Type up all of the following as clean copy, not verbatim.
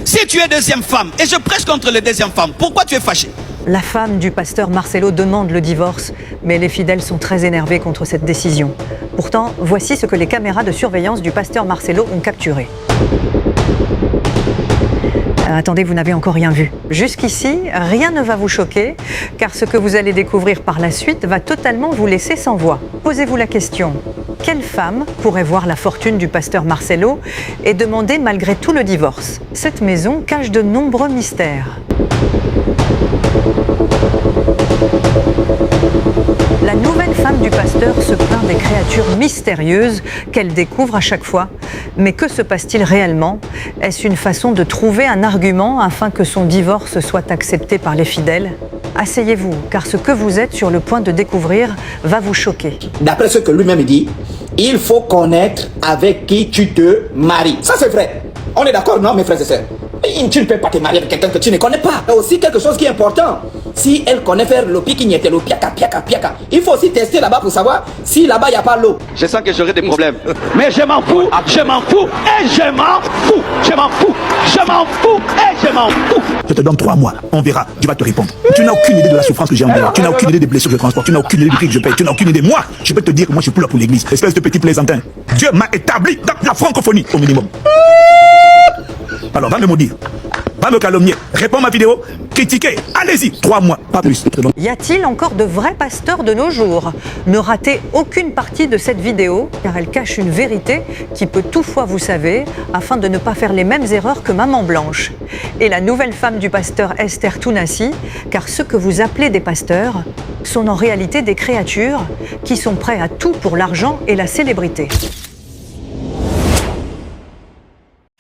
Si tu es deuxième femme, et je prêche contre les deuxièmes femmes, pourquoi tu es fâché? La femme du pasteur Marcelo demande le divorce, mais les fidèles sont très énervés contre cette décision. Pourtant, voici ce que les caméras de surveillance du pasteur Marcelo ont capturé. Attendez, vous n'avez encore rien vu. Jusqu'ici, rien ne va vous choquer, car ce que vous allez découvrir par la suite va totalement vous laisser sans voix. Posez-vous la question, quelle femme pourrait voir la fortune du pasteur Marcelo et demander malgré tout le divorce? Cette maison cache de nombreux mystères. La nouvelle femme du pasteur se plaint des créatures mystérieuses qu'elle découvre à chaque fois. Mais que se passe-t-il réellement? Est-ce une façon de trouver un argument afin que son divorce soit accepté par les fidèles? Asseyez-vous, car ce que vous êtes sur le point de découvrir va vous choquer. D'après ce que lui-même dit, il faut connaître avec qui tu te maries. Ça c'est vrai. On est d'accord, non mes frères et sœurs? Tu ne peux pas te marier avec quelqu'un que tu ne connais pas. Et aussi quelque chose qui est important. Si elle connaît faire le piquignété, le piaka, il faut aussi tester là-bas pour savoir si là-bas il n'y a pas l'eau. Je sens que j'aurai des problèmes. Mais je m'en fous, je m'en fous, et je m'en fous, je m'en fous, je m'en fous, et je m'en fous. Je te donne 3 mois, on verra, tu vas te répondre. Tu n'as aucune idée de la souffrance que j'ai en moi. Tu n'as aucune idée des blessures que je transporte. Tu n'as aucune idée du prix que je paye. Tu n'as aucune idée. Moi, je peux te dire que moi je suis pour l'église. Espèce de petit plaisantin. Dieu m'a établi dans la francophonie au minimum. Alors va me maudire, va me calomnier, réponds ma vidéo, critiquer, allez-y, 3 mois, pas plus. Y a-t-il encore de vrais pasteurs de nos jours? Ne ratez aucune partie de cette vidéo, car elle cache une vérité qui peut toutefois vous savez, afin de ne pas faire les mêmes erreurs que Maman Blanche. Et la nouvelle femme du pasteur Esther Tounassi, car ceux que vous appelez des pasteurs sont en réalité des créatures qui sont prêts à tout pour l'argent et la célébrité.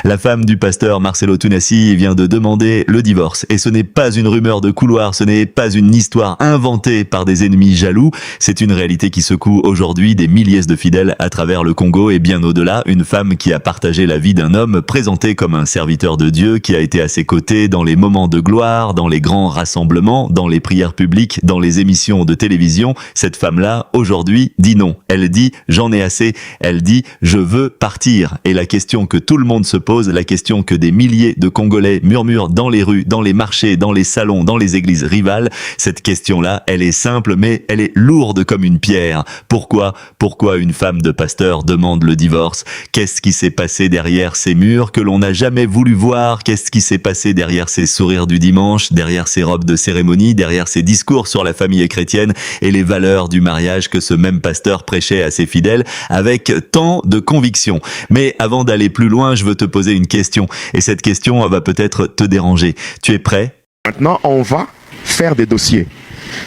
La femme du pasteur Marcelo Tounassi vient de demander le divorce. Et ce n'est pas une rumeur de couloir, ce n'est pas une histoire inventée par des ennemis jaloux. C'est une réalité qui secoue aujourd'hui des milliers de fidèles à travers le Congo et bien au-delà. Une femme qui a partagé la vie d'un homme présenté comme un serviteur de Dieu, qui a été à ses côtés dans les moments de gloire, dans les grands rassemblements, dans les prières publiques, dans les émissions de télévision. Cette femme-là, aujourd'hui, dit non. Elle dit « j'en ai assez ». Elle dit « je veux partir ». Et la question que tout le monde se pose, la question que des milliers de Congolais murmurent dans les rues, dans les marchés, dans les salons, dans les églises rivales, cette question-là, elle est simple, mais elle est lourde comme une pierre. Pourquoi une femme de pasteur demande le divorce? Qu'est-ce qui s'est passé derrière ces murs que l'on n'a jamais voulu voir? Qu'est-ce qui s'est passé derrière ces sourires du dimanche, derrière ces robes de cérémonie, derrière ces discours sur la famille chrétienne et les valeurs du mariage que ce même pasteur prêchait à ses fidèles avec tant de conviction? Mais avant d'aller plus loin, je veux te poser une question, et cette question va peut-être te déranger. Tu es prêt? Maintenant, on va faire des dossiers.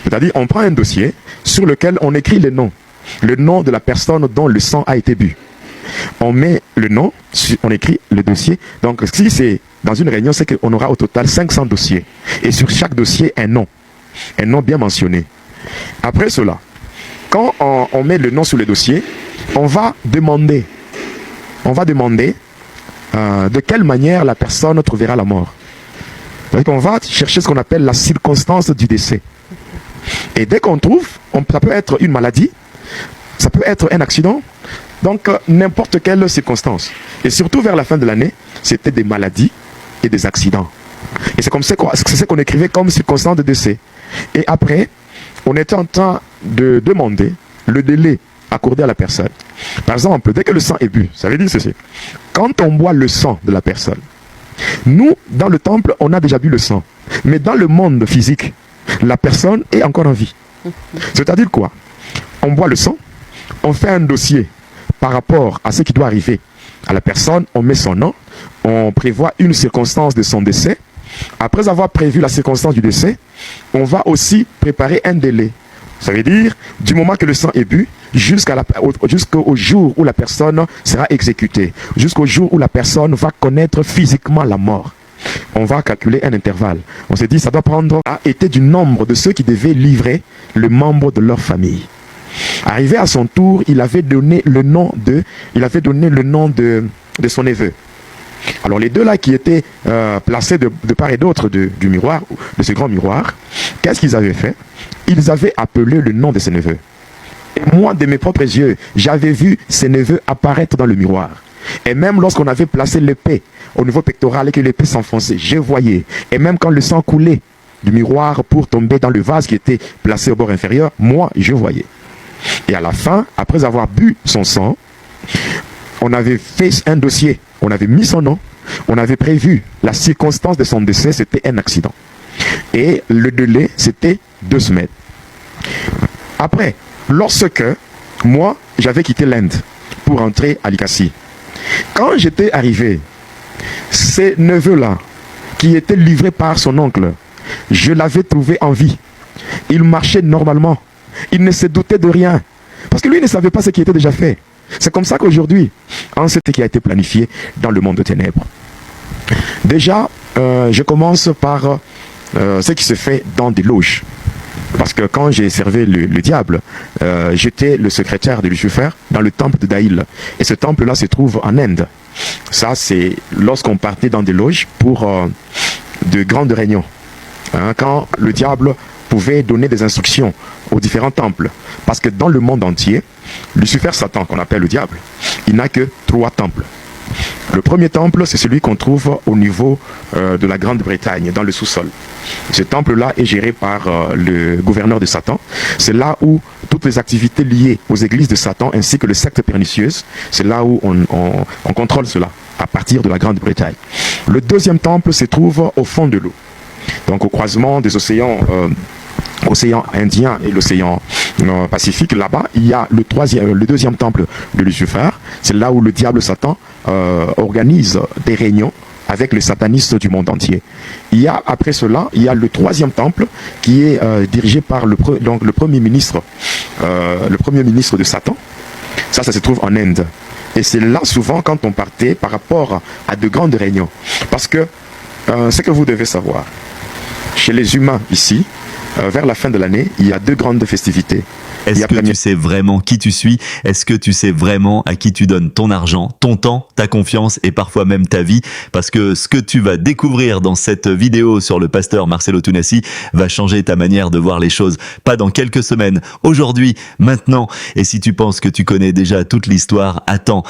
C'est-à-dire, on prend un dossier sur lequel on écrit le nom de la personne dont le sang a été bu. On met le nom, on écrit le dossier. Donc, si c'est dans une réunion, c'est qu'on aura au total 500 dossiers. Et sur chaque dossier, un nom bien mentionné. Après cela, quand on met le nom sur le dossier, on va demander de quelle manière la personne trouvera la mort. Donc on va chercher ce qu'on appelle la circonstance du décès. Et dès qu'on trouve, ça peut être une maladie, ça peut être un accident, donc n'importe quelle circonstance. Et surtout vers la fin de l'année, c'était des maladies et des accidents. Et c'est comme ça qu'on écrivait comme circonstance de décès. Et après, on était en train de demander le délai accordé à la personne. Par exemple, dès que le sang est bu, ça veut dire ceci. Quand on boit le sang de la personne, nous, dans le temple, on a déjà bu le sang. Mais dans le monde physique, la personne est encore en vie. C'est-à-dire quoi? On boit le sang, on fait un dossier par rapport à ce qui doit arriver à la personne, on met son nom, on prévoit une circonstance de son décès. Après avoir prévu la circonstance du décès, on va aussi préparer un délai. Ça veut dire, du moment que le sang est bu, jusqu'au jour où la personne sera exécutée, jusqu'au jour où la personne va connaître physiquement la mort. On va calculer un intervalle. On se dit, ça doit prendre à été du nombre de ceux qui devaient livrer le membre de leur famille. Arrivé à son tour, il avait donné le nom de son neveu. Alors les deux là qui étaient placés de part et d'autre du miroir, de ce grand miroir, qu'est-ce qu'ils avaient fait? Ils avaient appelé le nom de ses neveux. Et moi, de mes propres yeux, j'avais vu ses neveux apparaître dans le miroir. Et même lorsqu'on avait placé l'épée au niveau pectoral et que l'épée s'enfonçait, je voyais. Et même quand le sang coulait du miroir pour tomber dans le vase qui était placé au bord inférieur, moi, je voyais. Et à la fin, après avoir bu son sang, on avait fait un dossier, on avait mis son nom, on avait prévu la circonstance de son décès, c'était un accident. Et le délai, c'était 2 semaines. Après, lorsque moi, j'avais quitté l'Inde pour entrer à Likasi, quand j'étais arrivé, ces neveux-là, qui étaient livrés par son oncle, je l'avais trouvé en vie. Il marchait normalement. Il ne se doutait de rien. Parce que lui ne savait pas ce qui était déjà fait. C'est comme ça qu'aujourd'hui, on sait ce qui a été planifié dans le monde de ténèbres. Déjà, je commence par ce qui se fait dans des loges. Parce que quand j'ai servi le diable, j'étais le secrétaire de Lucifer dans le temple de Daïl. Et ce temple-là se trouve en Inde. Ça, c'est lorsqu'on partait dans des loges pour de grandes réunions. Quand le diable pouvait donner des instructions aux différents temples. Parce que dans le monde entier, Lucifer, Satan, qu'on appelle le diable, il n'a que 3 temples. Le premier temple, c'est celui qu'on trouve au niveau de la Grande-Bretagne, dans le sous-sol. Ce temple-là est géré par le gouverneur de Satan. C'est là où toutes les activités liées aux églises de Satan ainsi que les sectes pernicieuses, c'est là où on contrôle cela, à partir de la Grande-Bretagne. Le deuxième temple se trouve au fond de l'eau. Donc au croisement des océans, océan Indien et l'océan Pacifique, là-bas, il y a le deuxième temple de Lucifer. C'est là où le diable Satan organise des réunions avec les satanistes du monde entier. Après cela, il y a le 3e temple qui est dirigé par le premier ministre de Satan. Ça se trouve en Inde. Et c'est là souvent quand on partait par rapport à de grandes réunions. Parce que ce que vous devez savoir, chez les humains ici, vers la fin de l'année, il y a 2 grandes festivités. Est-ce que tu sais vraiment qui tu suis? Est-ce que tu sais vraiment à qui tu donnes ton argent, ton temps, ta confiance et parfois même ta vie? Parce que ce que tu vas découvrir dans cette vidéo sur le pasteur Marcelo Tounassi va changer ta manière de voir les choses. Pas dans quelques semaines, aujourd'hui, maintenant. Et si tu penses que tu connais déjà toute l'histoire, attends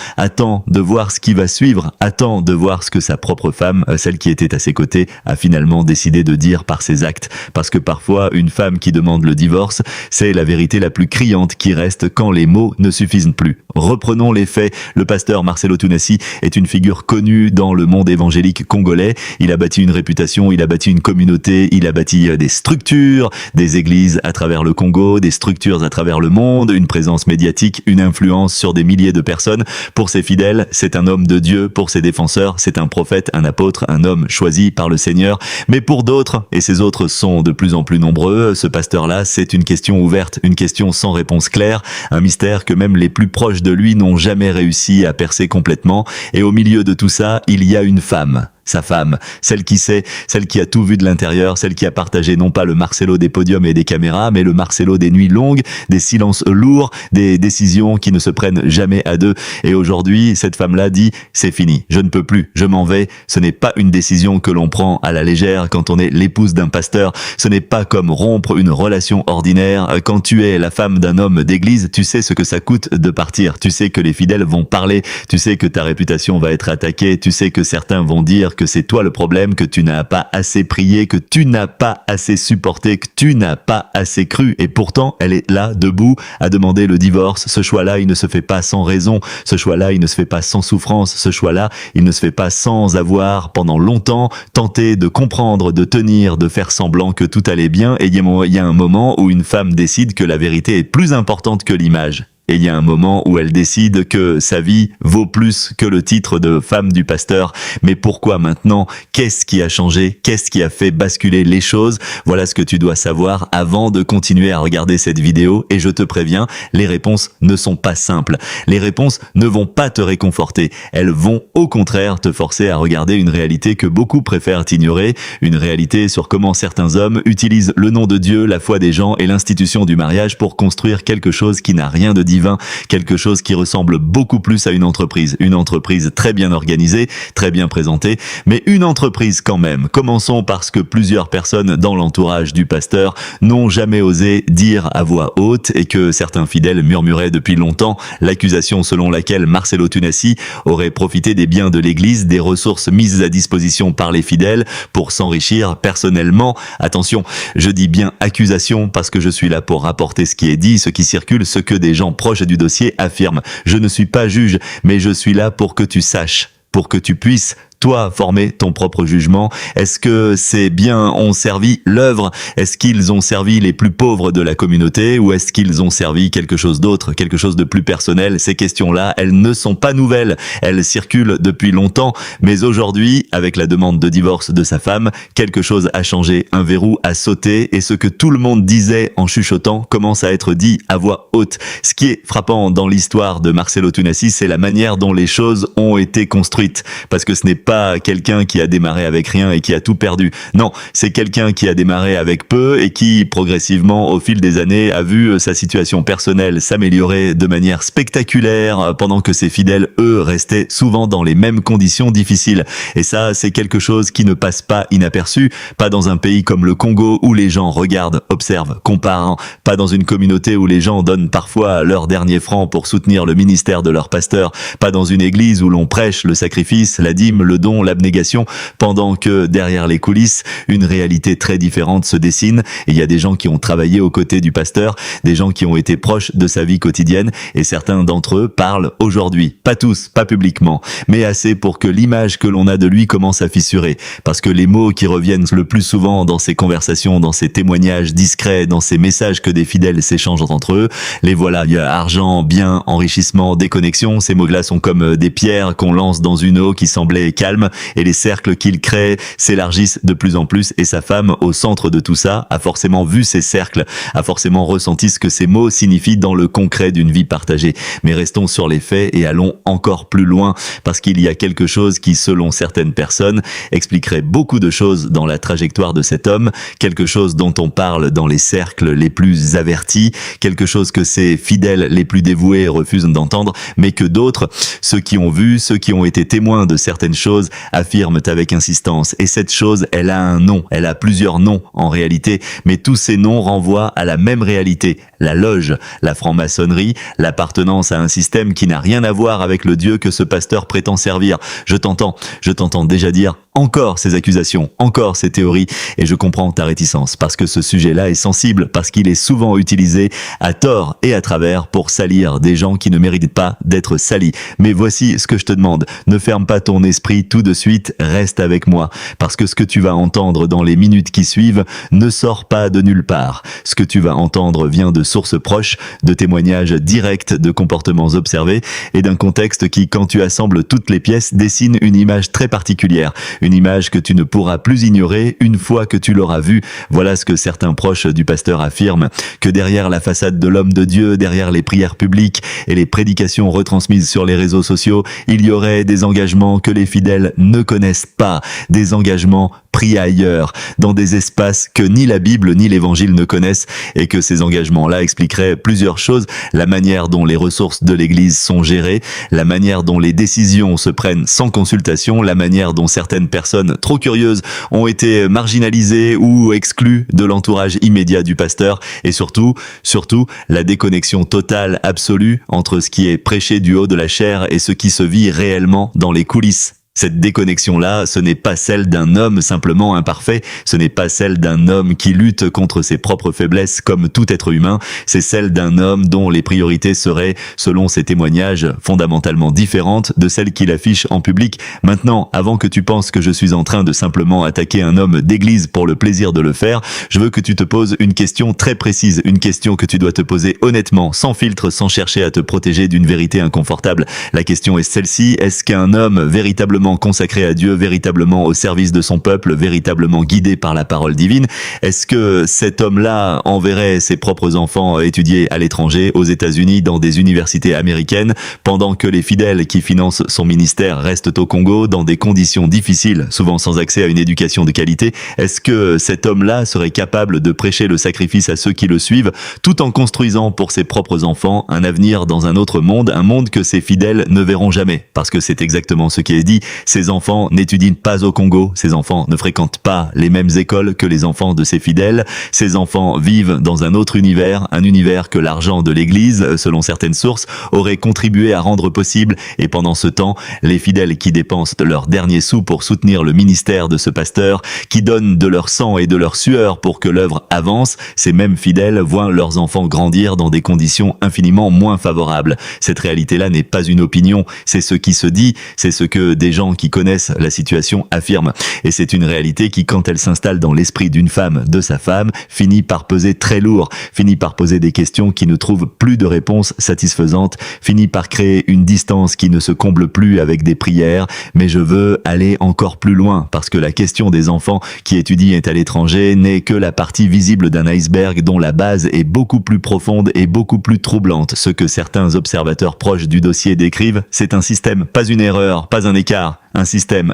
de voir ce qui va suivre. Attends de voir ce que sa propre femme, celle qui était à ses côtés, a finalement décidé de dire par ses actes. Parce que parfois, une femme qui demande le divorce, c'est la vérité la plus criante qui reste quand les mots ne suffisent plus. Reprenons les faits. Le pasteur Marcelo Tounassi est une figure connue dans le monde évangélique congolais. Il a bâti une réputation, il a bâti une communauté, il a bâti des structures, des églises à travers le Congo, des structures à travers le monde, une présence médiatique, une influence sur des milliers de personnes. Pour ses fidèles, c'est un homme de Dieu. Pour ses défenseurs, c'est un prophète, un apôtre, un homme choisi par le Seigneur. Mais pour d'autres, et ces autres sont de plus en plus nombreux, ce pasteur-là, c'est une question ouverte, une question sans réponse claire, un mystère que même les plus proches de lui n'ont jamais réussi à percer complètement. Et au milieu de tout ça, il y a une femme. Sa femme, celle qui sait, celle qui a tout vu de l'intérieur, celle qui a partagé non pas le Marcelo des podiums et des caméras, mais le Marcelo des nuits longues, des silences lourds, des décisions qui ne se prennent jamais à 2. Et aujourd'hui, cette femme-là dit « c'est fini, je ne peux plus, je m'en vais ». Ce n'est pas une décision que l'on prend à la légère quand on est l'épouse d'un pasteur. Ce n'est pas comme rompre une relation ordinaire. Quand tu es la femme d'un homme d'église, tu sais ce que ça coûte de partir. Tu sais que les fidèles vont parler. Tu sais que ta réputation va être attaquée. Tu sais que certains vont dire que c'est toi le problème, que tu n'as pas assez prié, que tu n'as pas assez supporté, que tu n'as pas assez cru. Et pourtant, elle est là, debout, à demander le divorce. Ce choix-là, il ne se fait pas sans raison. Ce choix-là, il ne se fait pas sans souffrance. Ce choix-là, il ne se fait pas sans avoir, pendant longtemps, tenté de comprendre, de tenir, de faire semblant que tout allait bien. Et il y a un moment où une femme décide que la vérité est plus importante que l'image. Et il y a un moment où elle décide que sa vie vaut plus que le titre de femme du pasteur. Mais pourquoi maintenant? Qu'est-ce qui a changé? Qu'est-ce qui a fait basculer les choses? Voilà ce que tu dois savoir avant de continuer à regarder cette vidéo. Et je te préviens, les réponses ne sont pas simples. Les réponses ne vont pas te réconforter. Elles vont au contraire te forcer à regarder une réalité que beaucoup préfèrent ignorer. Une réalité sur comment certains hommes utilisent le nom de Dieu, la foi des gens et l'institution du mariage pour construire quelque chose qui n'a rien de divin. divin, quelque chose qui ressemble beaucoup plus à une entreprise très bien organisée, très bien présentée, mais une entreprise quand même. Commençons par ce que plusieurs personnes dans l'entourage du pasteur n'ont jamais osé dire à voix haute et que certains fidèles murmuraient depuis longtemps, l'accusation selon laquelle Marcelo Tunasi aurait profité des biens de l'Église, des ressources mises à disposition par les fidèles pour s'enrichir personnellement. Attention, je dis bien accusation parce que je suis là pour rapporter ce qui est dit, ce qui circule, ce que des gens proches du dossier affirment. Je ne suis pas juge, mais je suis là pour que tu saches, pour que tu puisses toi former ton propre jugement. Est-ce que ces biens ont servi l'œuvre? Est-ce qu'ils ont servi les plus pauvres de la communauté ou est-ce qu'ils ont servi quelque chose d'autre, quelque chose de plus personnel? Ces questions-là, elles ne sont pas nouvelles. Elles circulent depuis longtemps, mais aujourd'hui, avec la demande de divorce de sa femme, quelque chose a changé, un verrou a sauté et ce que tout le monde disait en chuchotant commence à être dit à voix haute. Ce qui est frappant dans l'histoire de Marcelo Tunasi, c'est la manière dont les choses ont été construites, parce que ce n'est pas quelqu'un qui a démarré avec rien et qui a tout perdu. Non, c'est quelqu'un qui a démarré avec peu et qui, progressivement, au fil des années, a vu sa situation personnelle s'améliorer de manière spectaculaire pendant que ses fidèles, eux, restaient souvent dans les mêmes conditions difficiles. Et ça, c'est quelque chose qui ne passe pas inaperçu, pas dans un pays comme le Congo où les gens regardent, observent, comparent, pas dans une communauté où les gens donnent parfois leur dernier franc pour soutenir le ministère de leur pasteur, pas dans une église où l'on prêche le sacrifice, la dîme, le don, l'abnégation, pendant que derrière les coulisses, une réalité très différente se dessine. Et il y a des gens qui ont travaillé aux côtés du pasteur, des gens qui ont été proches de sa vie quotidienne, et certains d'entre eux parlent aujourd'hui. Pas tous, pas publiquement, mais assez pour que l'image que l'on a de lui commence à fissurer. Parce que les mots qui reviennent le plus souvent dans ces conversations, dans ces témoignages discrets, dans ces messages que des fidèles s'échangent entre eux, les voilà. Il y a argent, bien, enrichissement, déconnexion. Ces mots-là sont comme des pierres qu'on lance dans une eau qui semblait calme, et les cercles qu'il crée s'élargissent de plus en plus, et sa femme, au centre de tout ça, a forcément vu ces cercles, a forcément ressenti ce que ces mots signifient dans le concret d'une vie partagée. Mais restons sur les faits et allons encore plus loin, parce qu'il y a quelque chose qui, selon certaines personnes, expliquerait beaucoup de choses dans la trajectoire de cet homme, quelque chose dont on parle dans les cercles les plus avertis, quelque chose que ses fidèles les plus dévoués refusent d'entendre, mais que d'autres, ceux qui ont vu, ceux qui ont été témoins de certaines choses, affirment avec insistance. Et cette chose, elle a un nom, elle a plusieurs noms en réalité, mais tous ces noms renvoient à la même réalité, la loge, la franc-maçonnerie, l'appartenance à un système qui n'a rien à voir avec le Dieu que ce pasteur prétend servir. Je t'entends déjà dire encore ces accusations, encore ces théories, et je comprends ta réticence, parce que ce sujet-là est sensible, parce qu'il est souvent utilisé à tort et à travers pour salir des gens qui ne méritent pas d'être salis. Mais voici ce que je te demande, ne ferme pas ton esprit tout de suite, reste avec moi, parce que ce que tu vas entendre dans les minutes qui suivent ne sort pas de nulle part. Ce que tu vas entendre vient de sources proches, de témoignages directs de comportements observés, et d'un contexte qui, quand tu assembles toutes les pièces, dessine une image très particulière, une image que tu ne pourras plus ignorer une fois que tu l'auras vue. Voilà ce que certains proches du pasteur affirment, que derrière la façade de l'homme de Dieu, derrière les prières publiques et les prédications retransmises sur les réseaux sociaux, il y aurait des engagements que les fidèles ne connaissent pas, des engagements pris ailleurs, dans des espaces que ni la Bible ni l'Évangile ne connaissent, et que ces engagements-là expliqueraient plusieurs choses: la manière dont les ressources de l'Église sont gérées, la manière dont les décisions se prennent sans consultation, la manière dont certaines personnes trop curieuses ont été marginalisées ou exclues de l'entourage immédiat du pasteur, et surtout, la déconnexion totale, absolue, entre ce qui est prêché du haut de la chair et ce qui se vit réellement dans les coulisses. Cette déconnexion-là, ce n'est pas celle d'un homme simplement imparfait, ce n'est pas celle d'un homme qui lutte contre ses propres faiblesses comme tout être humain, c'est celle d'un homme dont les priorités seraient, selon ses témoignages, fondamentalement différentes de celles qu'il affiche en public. Maintenant, avant que tu penses que je suis en train de simplement attaquer un homme d'église pour le plaisir de le faire, je veux que tu te poses une question très précise, une question que tu dois te poser honnêtement, sans filtre, sans chercher à te protéger d'une vérité inconfortable. La question est celle-ci: est-ce qu'un homme véritablement véritablement consacré à Dieu, véritablement au service de son peuple, véritablement guidé par la parole divine? Est-ce que cet homme-là enverrait ses propres enfants étudier à l'étranger, aux États-Unis, dans des universités américaines, pendant que les fidèles qui financent son ministère restent au Congo, dans des conditions difficiles, souvent sans accès à une éducation de qualité? Est-ce que cet homme-là serait capable de prêcher le sacrifice à ceux qui le suivent, tout en construisant pour ses propres enfants un avenir dans un autre monde, un monde que ses fidèles ne verront jamais? Parce que c'est exactement ce qui est dit, ces enfants n'étudient pas au Congo, ces enfants ne fréquentent pas les mêmes écoles que les enfants de ses fidèles, ces enfants vivent dans un autre univers, un univers que l'argent de l'Église, selon certaines sources, aurait contribué à rendre possible, et pendant ce temps, les fidèles qui dépensent leurs derniers sous pour soutenir le ministère de ce pasteur, qui donnent de leur sang et de leur sueur pour que l'œuvre avance, ces mêmes fidèles voient leurs enfants grandir dans des conditions infiniment moins favorables. Cette réalité-là n'est pas une opinion, c'est ce qui se dit, c'est ce que des gens qui connaissent la situation affirment. Et c'est une réalité qui, quand elle s'installe dans l'esprit d'une femme, de sa femme, finit par peser très lourd, finit par poser des questions qui ne trouvent plus de réponse satisfaisante, finit par créer une distance qui ne se comble plus avec des prières, mais je veux aller encore plus loin, parce que la question des enfants qui étudient à l'étranger n'est que la partie visible d'un iceberg dont la base est beaucoup plus profonde et beaucoup plus troublante. Ce que certains observateurs proches du dossier décrivent, c'est un système, pas une erreur, pas un écart. Un système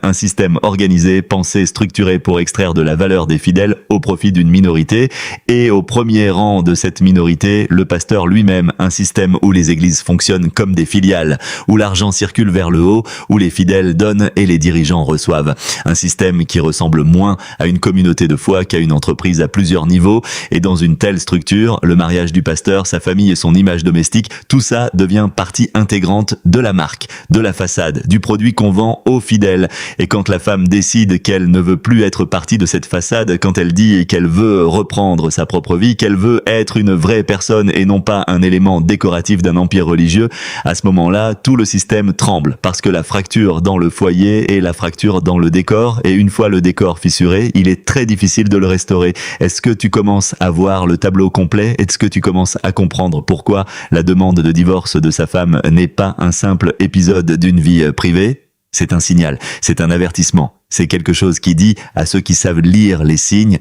organisé, pensé, structuré pour extraire de la valeur des fidèles au profit d'une minorité, et au premier rang de cette minorité, le pasteur lui-même, un système où les églises fonctionnent comme des filiales, où l'argent circule vers le haut, où les fidèles donnent et les dirigeants reçoivent. Un système qui ressemble moins à une communauté de foi qu'à une entreprise à plusieurs niveaux, et dans une telle structure, le mariage du pasteur, sa famille et son image domestique, tout ça devient partie intégrante de la marque, de la façade, du produit qu'on vend aux fidèle. Et quand la femme décide qu'elle ne veut plus être partie de cette façade, quand elle dit qu'elle veut reprendre sa propre vie, qu'elle veut être une vraie personne et non pas un élément décoratif d'un empire religieux, à ce moment-là, tout le système tremble, parce que la fracture dans le foyer est la fracture dans le décor, et une fois le décor fissuré, il est très difficile de le restaurer. Est-ce que tu commences à voir le tableau complet? Est-ce que tu commences à comprendre pourquoi la demande de divorce de sa femme n'est pas un simple épisode d'une vie privée? C'est un signal, c'est un avertissement, c'est quelque chose qui dit à ceux qui savent lire les signes,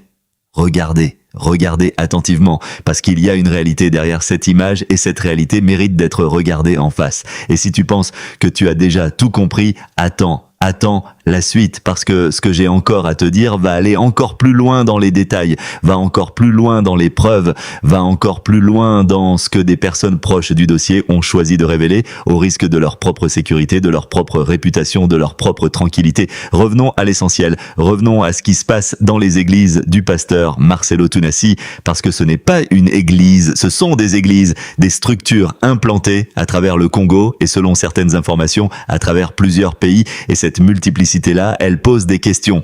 regardez attentivement, parce qu'il y a une réalité derrière cette image, et cette réalité mérite d'être regardée en face. Et si tu penses que tu as déjà tout compris, attends la suite, parce que ce que j'ai encore à te dire va aller encore plus loin dans les détails, va encore plus loin dans les preuves, va encore plus loin dans ce que des personnes proches du dossier ont choisi de révéler, au risque de leur propre sécurité, de leur propre réputation, de leur propre tranquillité. Revenons à l'essentiel, revenons à ce qui se passe dans les églises du pasteur Marcelo Tunasi, parce que ce n'est pas une église, ce sont des églises, des structures implantées à travers le Congo, et selon certaines informations, à travers plusieurs pays, et cette multiplicité-là, elle pose des questions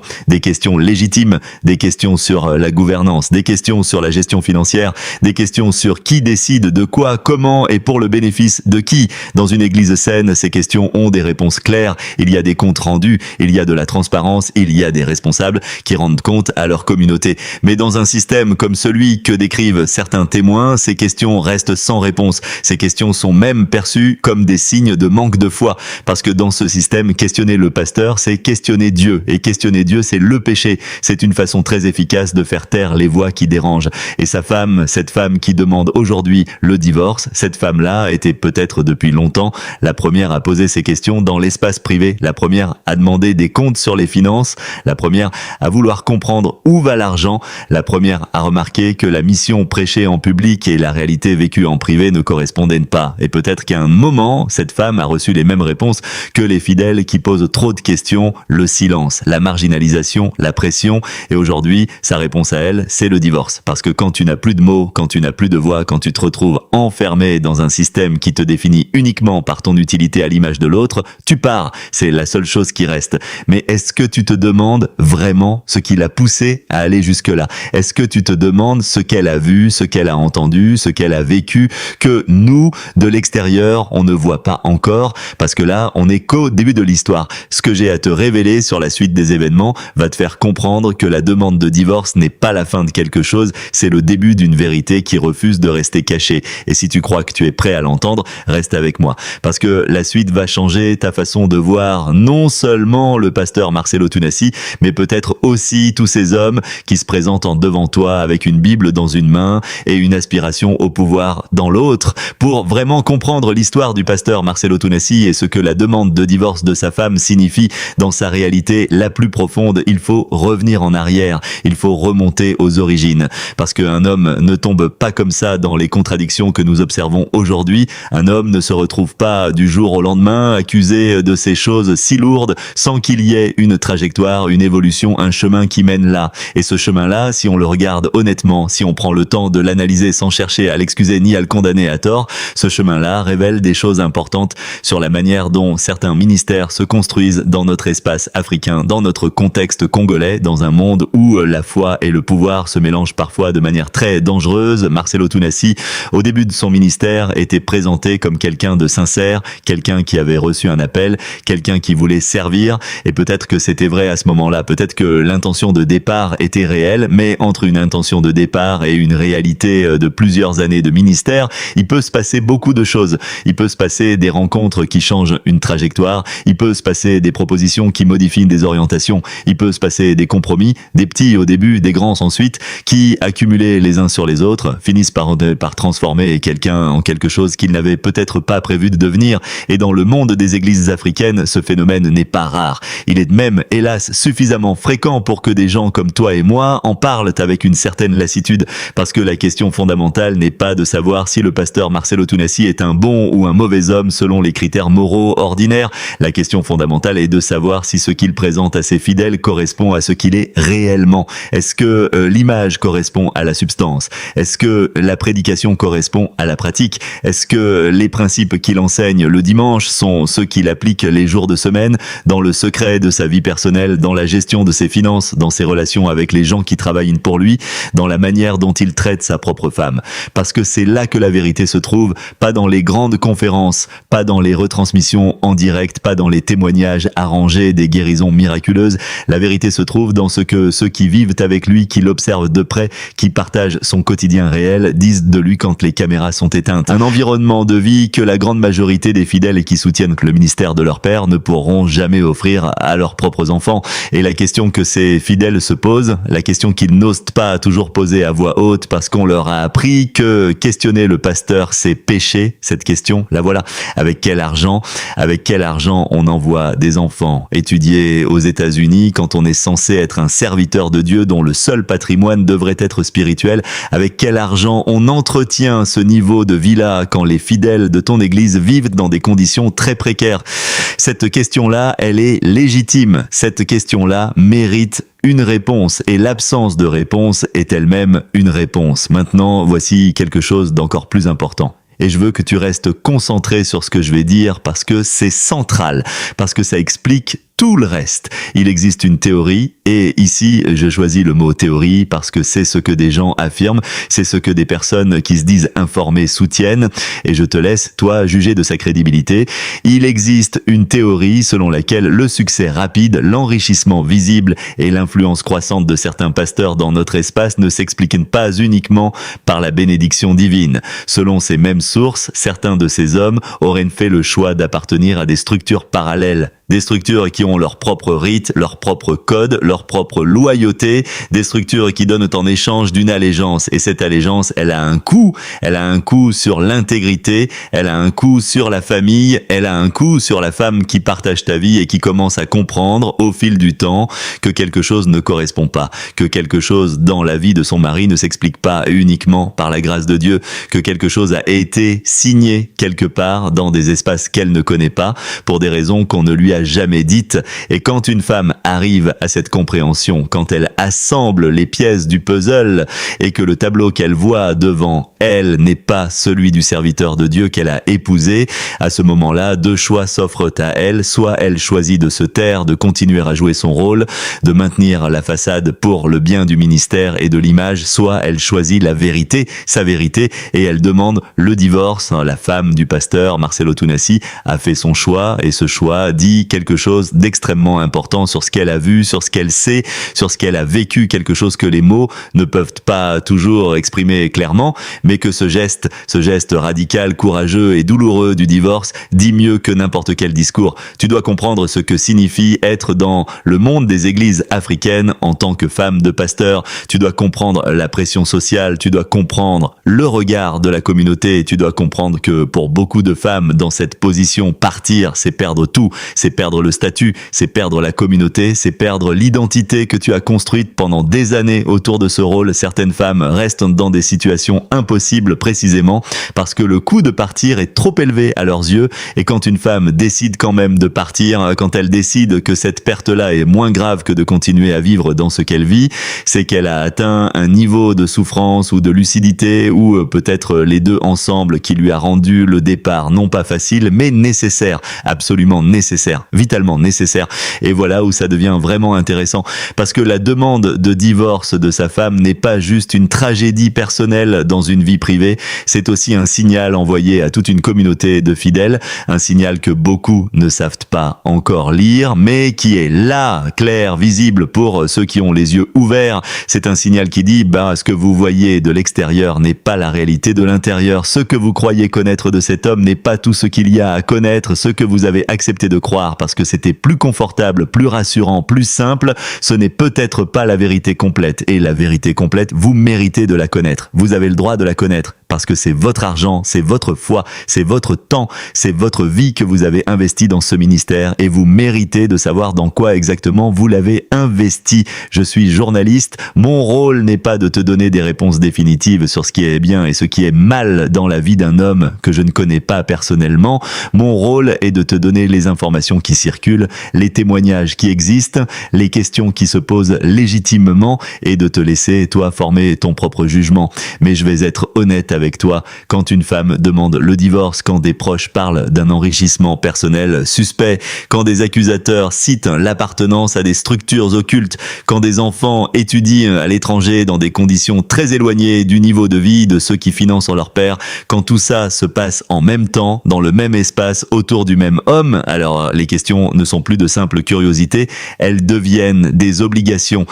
légitimes, des questions sur la gouvernance, des questions sur la gestion financière, des questions sur qui décide de quoi, comment et pour le bénéfice de qui. Dans une église saine, ces questions ont des réponses claires, il y a des comptes rendus, il y a de la transparence, il y a des responsables qui rendent compte à leur communauté. Mais dans un système comme celui que décrivent certains témoins, ces questions restent sans réponse. Ces questions sont même perçues comme des signes de manque de foi, parce que dans ce système, questionner le pasteur, c'est questionner Dieu. Et questionner Dieu, c'est le péché. C'est une façon très efficace de faire taire les voix qui dérangent. Et sa femme, cette femme qui demande aujourd'hui le divorce, cette femme-là était peut-être depuis longtemps la première à poser ces questions dans l'espace privé, la première à demander des comptes sur les finances, la première à vouloir comprendre où va l'argent, la première à remarquer que la mission prêchée en public et la réalité vécue en privé ne correspondaient pas. Et peut-être qu'à un moment, cette femme a reçu les mêmes réponses que les fidèles qui posent trop de questions, le silence, la marginalisation, la pression, et aujourd'hui, sa réponse à elle, c'est le divorce. Parce que quand tu n'as plus de mots, quand tu n'as plus de voix, quand tu te retrouves enfermé dans un système qui te définit uniquement par ton utilité à l'image de l'autre, tu pars, c'est la seule chose qui reste. Mais est-ce que tu te demandes vraiment ce qui l'a poussé à aller jusque-là? Est-ce que tu te demandes ce qu'elle a vu, ce qu'elle a entendu, ce qu'elle a vécu, que nous, de l'extérieur, on ne voit pas encore, parce que là, on est qu'au début de l'histoire. Ce que j'ai à te révéler sur la suite des événements va te faire comprendre que la demande de divorce n'est pas la fin de quelque chose, c'est le début d'une vérité qui refuse de rester cachée. Et si tu crois que tu es prêt à l'entendre, reste avec moi. Parce que la suite va changer ta façon de voir non seulement le pasteur Marcelo Tunasi, mais peut-être aussi tous ces hommes qui se présentent en devant toi avec une Bible dans une main et une aspiration au pouvoir dans l'autre. Pour vraiment comprendre l'histoire du pasteur Marcelo Tunasi et ce que la demande de divorce de sa femme signifie dans sa réalité la plus profonde, il faut revenir en arrière, il faut remonter aux origines. Parce qu'un homme ne tombe pas comme ça dans les contradictions que nous observons aujourd'hui. Un homme ne se retrouve pas du jour au lendemain accusé de ces choses si lourdes sans qu'il y ait une trajectoire, une évolution, un chemin qui mène là. Et ce chemin-là, si on le regarde honnêtement, si on prend le temps de l'analyser sans chercher à l'excuser ni à le condamner à tort, ce chemin-là révèle des choses importantes sur la manière dont certains ministères se construisent dans notre espace africain, dans notre contexte congolais, dans un monde où la foi et le pouvoir se mélangent parfois de manière très dangereuse. Marcelo Tunasi, au début de son ministère, était présenté comme quelqu'un de sincère, quelqu'un qui avait reçu un appel, quelqu'un qui voulait servir, et peut-être que c'était vrai à ce moment-là, peut-être que l'intention de départ était réelle, mais entre une intention de départ et une réalité de plusieurs années de ministère, il peut se passer beaucoup de choses. Il peut se passer des rencontres qui changent une trajectoire, il peut se passer des propositions qui modifient des orientations, il peut se passer des compromis, des petits au début, des grands ensuite, qui, accumulés les uns sur les autres, finissent par transformer quelqu'un en quelque chose qu'il n'avait peut-être pas prévu de devenir. Et dans le monde des églises africaines, ce phénomène n'est pas rare. Il est même, hélas, suffisamment fréquent pour que des gens comme toi et moi en parlent avec une certaine lassitude, parce que la question fondamentale n'est pas de savoir si le pasteur Marcelo Tunasi est un bon ou un mauvais homme selon les critères moraux ordinaires. La question fondamentale est de savoir si ce qu'il présente à ses fidèles correspond à ce qu'il est réellement. Est-ce que l'image correspond à la substance? Est-ce que la prédication correspond à la pratique? Est-ce que les principes qu'il enseigne le dimanche sont ceux qu'il applique les jours de semaine, dans le secret de sa vie personnelle, dans la gestion de ses finances, dans ses relations avec les gens qui travaillent pour lui, dans la manière dont il traite sa propre femme? Parce que c'est là que la vérité se trouve, pas dans les grandes conférences, pas dans les retransmissions en direct, pas dans les témoignages arrangés des guérisons miraculeuses. La vérité se trouve dans ce que ceux qui vivent avec lui, qui l'observent de près, qui partagent son quotidien réel, disent de lui quand les caméras sont éteintes. Un environnement de vie que la grande majorité des fidèles qui soutiennent le ministère de leur père ne pourront jamais offrir à leurs propres enfants. Et la question que ces fidèles se posent, la question qu'ils n'osent pas toujours poser à voix haute parce qu'on leur a appris que questionner le pasteur c'est péché, cette question, la voilà. Avec quel argent on envoie des enfants étudier aux États-Unis quand on est censé être un serviteur de Dieu dont le seul patrimoine devrait être spirituel? Avec quel argent on entretient ce niveau de vie-là quand les fidèles de ton église vivent dans des conditions très précaires? Cette question-là, elle est légitime. Cette question-là mérite une réponse, et l'absence de réponse est elle-même une réponse. Maintenant, voici quelque chose d'encore plus important. Et je veux que tu restes concentré sur ce que je vais dire parce que c'est central, parce que ça explique tout le reste. Il existe une théorie, et ici je choisis le mot théorie parce que c'est ce que des gens affirment, c'est ce que des personnes qui se disent informées soutiennent, et je te laisse, toi, juger de sa crédibilité. Il existe une théorie selon laquelle le succès rapide, l'enrichissement visible et l'influence croissante de certains pasteurs dans notre espace ne s'expliquent pas uniquement par la bénédiction divine. Selon ces mêmes sources, certains de ces hommes auraient fait le choix d'appartenir à des structures parallèles. Des structures qui ont leur propre rite, leur propre code, leur propre loyauté, des structures qui donnent en échange d'une allégeance. Et cette allégeance, elle a un coût. Elle a un coût sur l'intégrité, elle a un coût sur la famille, elle a un coût sur la femme qui partage ta vie et qui commence à comprendre au fil du temps que quelque chose ne correspond pas, que quelque chose dans la vie de son mari ne s'explique pas uniquement par la grâce de Dieu, que quelque chose a été signé quelque part dans des espaces qu'elle ne connaît pas pour des raisons qu'on ne lui a jamais dites. Et quand une femme arrive à cette compréhension, quand elle assemble les pièces du puzzle et que le tableau qu'elle voit devant elle n'est pas celui du serviteur de Dieu qu'elle a épousé, à ce moment-là, deux choix s'offrent à elle. Soit elle choisit de se taire, de continuer à jouer son rôle, de maintenir la façade pour le bien du ministère et de l'image, soit elle choisit la vérité, sa vérité, et elle demande le divorce. La femme du pasteur Marcelo Tunasi a fait son choix, et ce choix dit signifie quelque chose d'extrêmement important sur ce qu'elle a vu, sur ce qu'elle sait, sur ce qu'elle a vécu, quelque chose que les mots ne peuvent pas toujours exprimer clairement, mais que ce geste radical, courageux et douloureux du divorce dit mieux que n'importe quel discours. Tu dois comprendre ce que signifie être dans le monde des églises africaines en tant que femme de pasteur. Tu dois comprendre la pression sociale, tu dois comprendre le regard de la communauté, tu dois comprendre que pour beaucoup de femmes dans cette position, partir, c'est perdre tout, c'est perdre le statut, c'est perdre la communauté, c'est perdre l'identité que tu as construite pendant des années autour de ce rôle. Certaines femmes restent dans des situations impossibles précisément parce que le coût de partir est trop élevé à leurs yeux, et quand une femme décide quand même de partir, quand elle décide que cette perte-là est moins grave que de continuer à vivre dans ce qu'elle vit, c'est qu'elle a atteint un niveau de souffrance ou de lucidité, ou peut-être les deux ensemble, qui lui a rendu le départ non pas facile mais nécessaire, absolument nécessaire, vitalement nécessaire. Et voilà où ça devient vraiment intéressant, parce que la demande de divorce de sa femme n'est pas juste une tragédie personnelle dans une vie privée, c'est aussi un signal envoyé à toute une communauté de fidèles, un signal que beaucoup ne savent pas encore lire, mais qui est là, clair, visible pour ceux qui ont les yeux ouverts. C'est un signal qui dit, ce que vous voyez de l'extérieur n'est pas la réalité de l'intérieur. Ce que vous croyez connaître de cet homme n'est pas tout ce qu'il y a à connaître. Ce que vous avez accepté de croire parce que c'était plus confortable, plus rassurant, plus simple, ce n'est peut-être pas la vérité complète. Et la vérité complète, vous méritez de la connaître. Vous avez le droit de la connaître, parce que c'est votre argent, c'est votre foi, c'est votre temps, c'est votre vie que vous avez investi dans ce ministère, et vous méritez de savoir dans quoi exactement vous l'avez investi. Je suis journaliste, mon rôle n'est pas de te donner des réponses définitives sur ce qui est bien et ce qui est mal dans la vie d'un homme que je ne connais pas personnellement. Mon rôle est de te donner les informations qui circulent, les témoignages qui existent, les questions qui se posent légitimement, et de te laisser, toi, former ton propre jugement. Mais je vais être honnête avec toi, quand une femme demande le divorce, quand des proches parlent d'un enrichissement personnel suspect, quand des accusateurs citent l'appartenance à des structures occultes, quand des enfants étudient à l'étranger dans des conditions très éloignées du niveau de vie de ceux qui financent leur père, quand tout ça se passe en même temps, dans le même espace, autour du même homme, alors les questions ne sont plus de simples curiosités, elles deviennent des obligations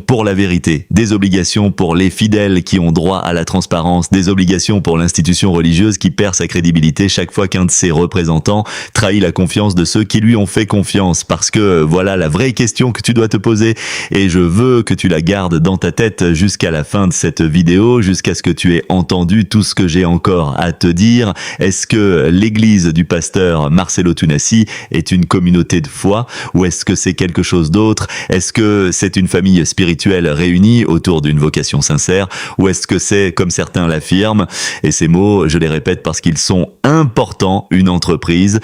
pour la vérité, des obligations pour les fidèles qui ont droit à la transparence, des obligations pour l'institution religieuse qui perd sa crédibilité chaque fois qu'un de ses représentants trahit la confiance de ceux qui lui ont fait confiance. Parce que voilà la vraie question que tu dois te poser, et je veux que tu la gardes dans ta tête jusqu'à la fin de cette vidéo, jusqu'à ce que tu aies entendu tout ce que j'ai encore à te dire. Est-ce que l'église du pasteur Marcelo Tunasi est une communauté de foi, ou est-ce que c'est quelque chose d'autre? Est-ce que c'est une famille spirituelle réunie autour d'une vocation sincère, ou est-ce que c'est, comme certains l'affirment, et ces mots, je les répète parce qu'ils sont importants, une entreprise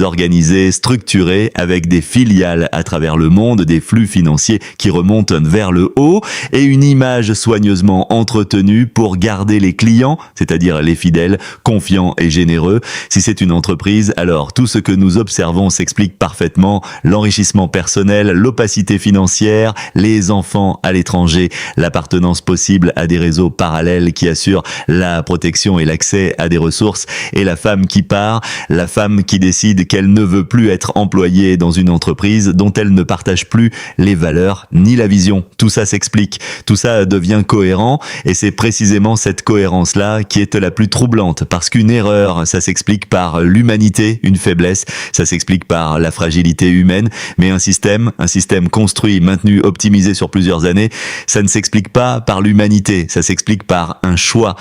organisée, structurée, avec des filiales à travers le monde, des flux financiers qui remontent vers le haut, et une image soigneusement entretenue pour garder les clients, c'est-à-dire les fidèles, confiants et généreux. Si c'est une entreprise, alors tout ce que nous observons s'explique parfaitement: l'enrichissement personnel, l'opacité financière, les enfants à l'étranger, l'appartenance possible à des réseaux parallèles qui assurent la protection et l'accès à des ressources, et la femme qui part, la femme qui décide qu'elle ne veut plus être employée dans une entreprise dont elle ne partage plus les valeurs ni la vision. Tout ça s'explique, tout ça devient cohérent, et c'est précisément cette cohérence-là qui est la plus troublante, parce qu'une erreur, ça s'explique par l'humanité, une faiblesse, ça s'explique par la fragilité humaine, mais un système construit, maintenu, optimisé sur plusieurs années, ça ne s'explique pas par l'humanité, ça s'explique par un choix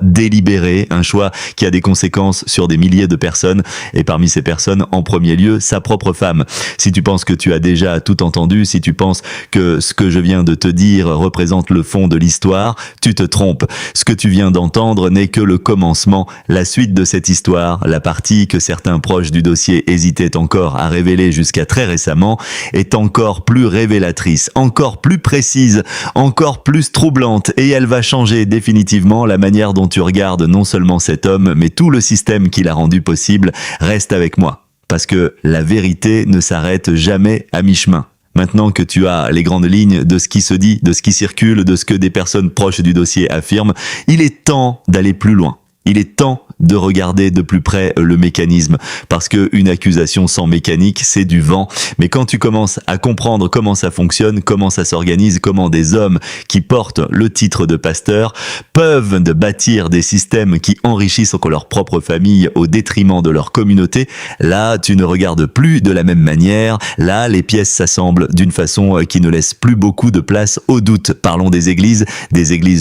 délibéré, un choix qui a des conséquences sur des milliers de personnes, et parmi ces personnes, en premier lieu, sa propre femme. Si tu penses que tu as déjà tout entendu, si tu penses que ce que je viens de te dire représente le fond de l'histoire, tu te trompes. Ce que tu viens d'entendre n'est que le commencement, la suite de cette histoire, la partie que certains proches du dossier hésitaient encore à révéler jusqu'à très récemment, est encore plus révélatrice, encore plus précise, encore plus troublante, et elle va changer définitivement la manière dont tu regardes non seulement cet homme, mais tout le système qui l'a rendu possible. Reste avec moi, parce que la vérité ne s'arrête jamais à mi-chemin. Maintenant que tu as les grandes lignes de ce qui se dit, de ce qui circule, de ce que des personnes proches du dossier affirment, il est temps d'aller plus loin. Il est temps de regarder de plus près le mécanisme, parce que une accusation sans mécanique, c'est du vent. Mais quand tu commences à comprendre comment ça fonctionne, comment ça s'organise, comment des hommes qui portent le titre de pasteur peuvent bâtir des systèmes qui enrichissent encore leur propre famille au détriment de leur communauté, là, tu ne regardes plus de la même manière. Là, les pièces s'assemblent d'une façon qui ne laisse plus beaucoup de place au doute. Parlons des églises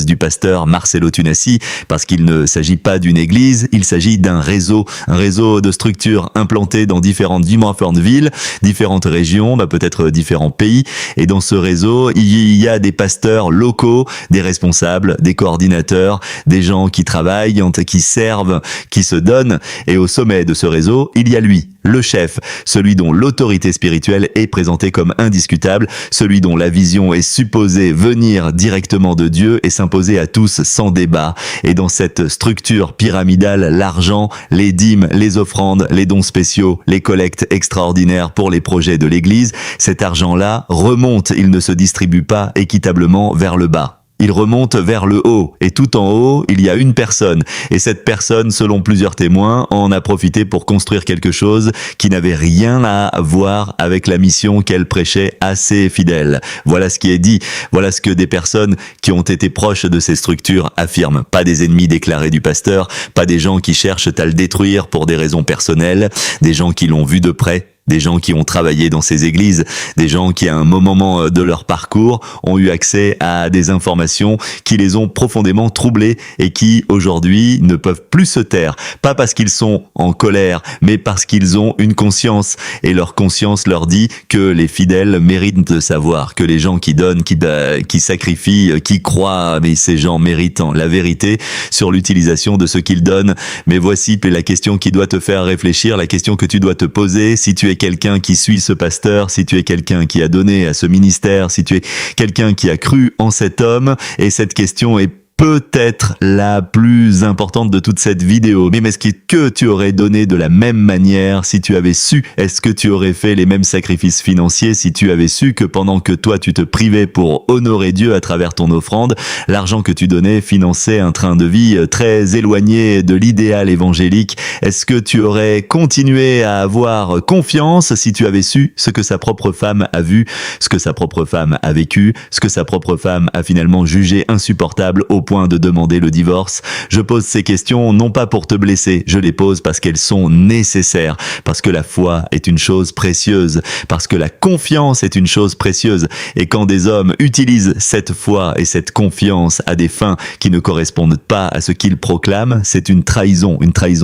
du pasteur Marcelo Tunasi, parce qu'il ne s'agit pas d'une église, il s'agit d'un réseau, un réseau de structures implantées dans différentes villes, différentes régions, peut-être différents pays. Et dans ce réseau, il y a des pasteurs locaux, des responsables, des coordinateurs, des gens qui travaillent, qui servent, qui se donnent. Et au sommet de ce réseau, il y a lui, le chef, celui dont l'autorité spirituelle est présentée comme indiscutable, celui dont la vision est supposée venir directement de Dieu et s'imposer à tous sans débat. Et dans cette structure pyramidale, l'argent, les dîmes, les offrandes, les dons spéciaux, les collectes extraordinaires pour les projets de l'Église, cet argent-là remonte, il ne se distribue pas équitablement vers le bas. Il remonte vers le haut, et tout en haut, il y a une personne. Et cette personne, selon plusieurs témoins, en a profité pour construire quelque chose qui n'avait rien à voir avec la mission qu'elle prêchait à ses fidèles. Voilà ce qui est dit. Voilà ce que des personnes qui ont été proches de ces structures affirment. Pas des ennemis déclarés du pasteur, pas des gens qui cherchent à le détruire pour des raisons personnelles, des gens qui l'ont vu de près, des gens qui ont travaillé dans ces églises, des gens qui à un moment de leur parcours ont eu accès à des informations qui les ont profondément troublés et qui aujourd'hui ne peuvent plus se taire. Pas parce qu'ils sont en colère, mais parce qu'ils ont une conscience. Et leur conscience leur dit que les fidèles méritent de savoir, que les gens qui donnent, qui sacrifient, qui croient, mais ces gens méritent la vérité sur l'utilisation de ce qu'ils donnent. Mais voici la question qui doit te faire réfléchir, la question que tu dois te poser si tu es quelqu'un qui suit ce pasteur, si tu es quelqu'un qui a donné à ce ministère, si tu es quelqu'un qui a cru en cet homme. Et cette question est peut-être la plus importante de toute cette vidéo. Mais est-ce que tu aurais donné de la même manière si tu avais su? Est-ce que tu aurais fait les mêmes sacrifices financiers si tu avais su que pendant que toi tu te privais pour honorer Dieu à travers ton offrande, l'argent que tu donnais finançait un train de vie très éloigné de l'idéal évangélique? Est-ce que tu aurais continué à avoir confiance si tu avais su ce que sa propre femme a vu, ce que sa propre femme a vécu, ce que sa propre femme a finalement jugé insupportable au point de demander le divorce? Je pose ces questions non pas pour te blesser, je les pose parce qu'elles sont nécessaires, parce que la foi est une chose précieuse, parce que la confiance est une chose précieuse. Et quand des hommes utilisent cette foi et cette confiance à des fins qui ne correspondent pas à ce qu'ils proclament, c'est une trahison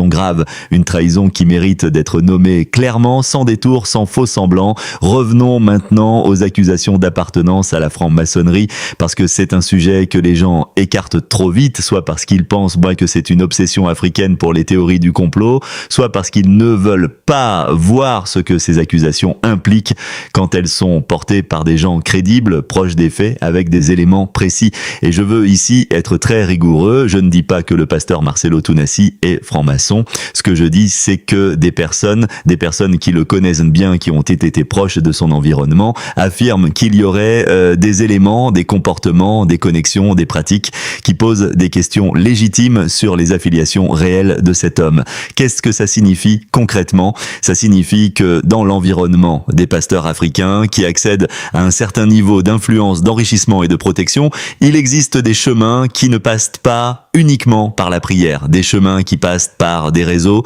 grave, une trahison qui mérite d'être nommée clairement, sans détour, sans faux semblant. Revenons maintenant aux accusations d'appartenance à la franc-maçonnerie, parce que c'est un sujet que les gens écartent trop vite, soit parce qu'ils pensent que c'est une obsession africaine pour les théories du complot, soit parce qu'ils ne veulent pas voir ce que ces accusations impliquent quand elles sont portées par des gens crédibles, proches des faits, avec des éléments précis. Et je veux ici être très rigoureux, je ne dis pas que le pasteur Marcelo Tunasi est franc-maçon. Ce que je dis, c'est que des personnes qui le connaissent bien, qui ont été proches de son environnement, affirment qu'il y aurait des éléments, des comportements, des connexions, des pratiques qui pose des questions légitimes sur les affiliations réelles de cet homme. Qu'est-ce que ça signifie concrètement? Ça signifie que dans l'environnement des pasteurs africains qui accèdent à un certain niveau d'influence, d'enrichissement et de protection, il existe des chemins qui ne passent pas uniquement par la prière, des chemins qui passent par des réseaux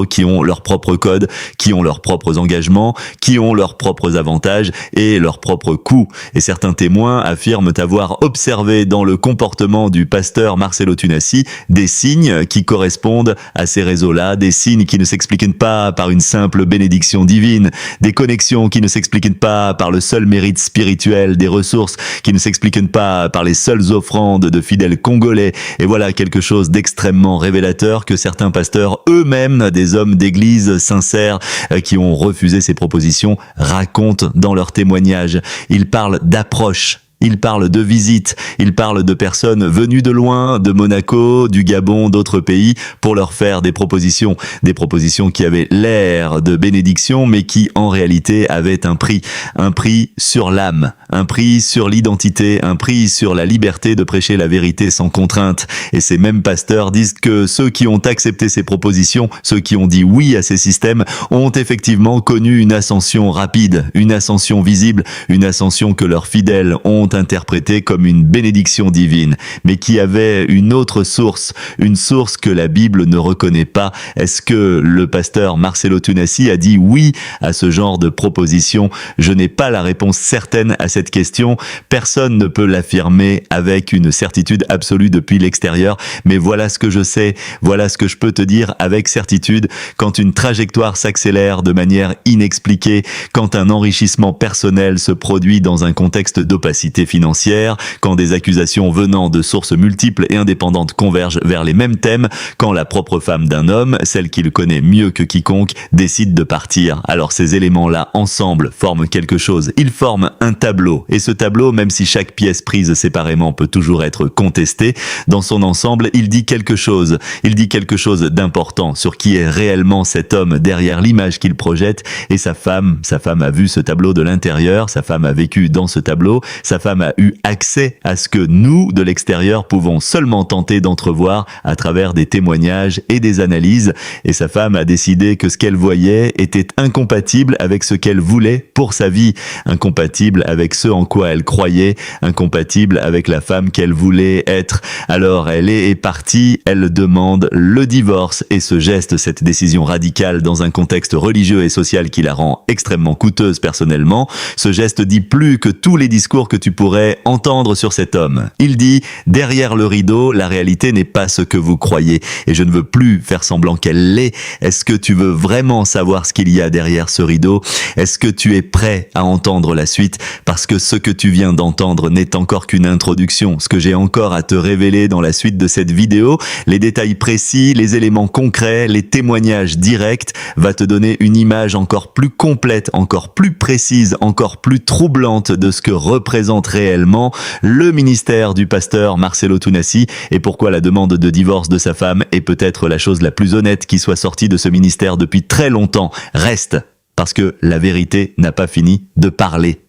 qui ont leurs propres codes, qui ont leurs propres engagements, qui ont leurs propres avantages et leurs propres coûts. Et certains témoins affirment avoir observé dans le comportement du pasteur Marcelo Tunasi des signes qui correspondent à ces réseaux-là, des signes qui ne s'expliquent pas par une simple bénédiction divine, des connexions qui ne s'expliquent pas par le seul mérite spirituel, des ressources qui ne s'expliquent pas par les seules offrandes de fidèles congolais. Et voilà quelque chose d'extrêmement révélateur que certains pasteurs eux-mêmes, des hommes d'église sincères qui ont refusé ces propositions, racontent dans leurs témoignages. Ils parlent d'approche. il parle de visites, il parle de personnes venues de loin, de Monaco, du Gabon, d'autres pays, pour leur faire des propositions qui avaient l'air de bénédiction, mais qui en réalité avaient un prix sur l'âme, un prix sur l'identité, un prix sur la liberté de prêcher la vérité sans contrainte. Et ces mêmes pasteurs disent que ceux qui ont accepté ces propositions, ceux qui ont dit oui à ces systèmes, ont effectivement connu une ascension rapide, une ascension visible, une ascension que leurs fidèles ont interprétée comme une bénédiction divine, mais qui avait une autre source, une source que la Bible ne reconnaît pas. Est-ce que le pasteur Marcelo Tunasi a dit oui à ce genre de proposition? Je n'ai pas la réponse certaine à cette question. Personne ne peut l'affirmer avec une certitude absolue depuis l'extérieur, mais voilà ce que je sais, voilà ce que je peux te dire avec certitude. Quand une trajectoire s'accélère de manière inexpliquée, quand un enrichissement personnel se produit dans un contexte d'opacité financière, quand des accusations venant de sources multiples et indépendantes convergent vers les mêmes thèmes, quand la propre femme d'un homme, celle qu'il connaît mieux que quiconque, décide de partir. Alors ces éléments-là, ensemble, forment quelque chose. Ils forment un tableau. Et ce tableau, même si chaque pièce prise séparément peut toujours être contestée, dans son ensemble, il dit quelque chose. Il dit quelque chose d'important sur qui est réellement cet homme derrière l'image qu'il projette. Et sa femme a vu ce tableau de l'intérieur, sa femme a vécu dans ce tableau, sa femme a eu accès à ce que nous, de l'extérieur, pouvons seulement tenter d'entrevoir à travers des témoignages et des analyses. Et sa femme a décidé que ce qu'elle voyait était incompatible avec ce qu'elle voulait pour sa vie, incompatible avec ce en quoi elle croyait, incompatible avec la femme qu'elle voulait être. Alors elle est partie, elle demande le divorce, et ce geste, cette décision radicale dans un contexte religieux et social qui la rend extrêmement coûteuse personnellement, ce geste dit plus que tous les discours que tu pourrais entendre sur cet homme. Il dit, derrière le rideau, la réalité n'est pas ce que vous croyez, et je ne veux plus faire semblant qu'elle l'est. Est-ce que tu veux vraiment savoir ce qu'il y a derrière ce rideau? Est-ce que tu es prêt à entendre la suite? Parce que ce que tu viens d'entendre n'est encore qu'une introduction. Ce que j'ai encore à te révéler dans la suite de cette vidéo, les détails précis, les éléments concrets, les témoignages directs, va te donner une image encore plus complète, encore plus précise, encore plus troublante de ce que représente réellement le ministère du pasteur Marcelo Tunasi, et pourquoi la demande de divorce de sa femme est peut-être la chose la plus honnête qui soit sortie de ce ministère depuis très longtemps. Reste, parce que la vérité n'a pas fini de parler.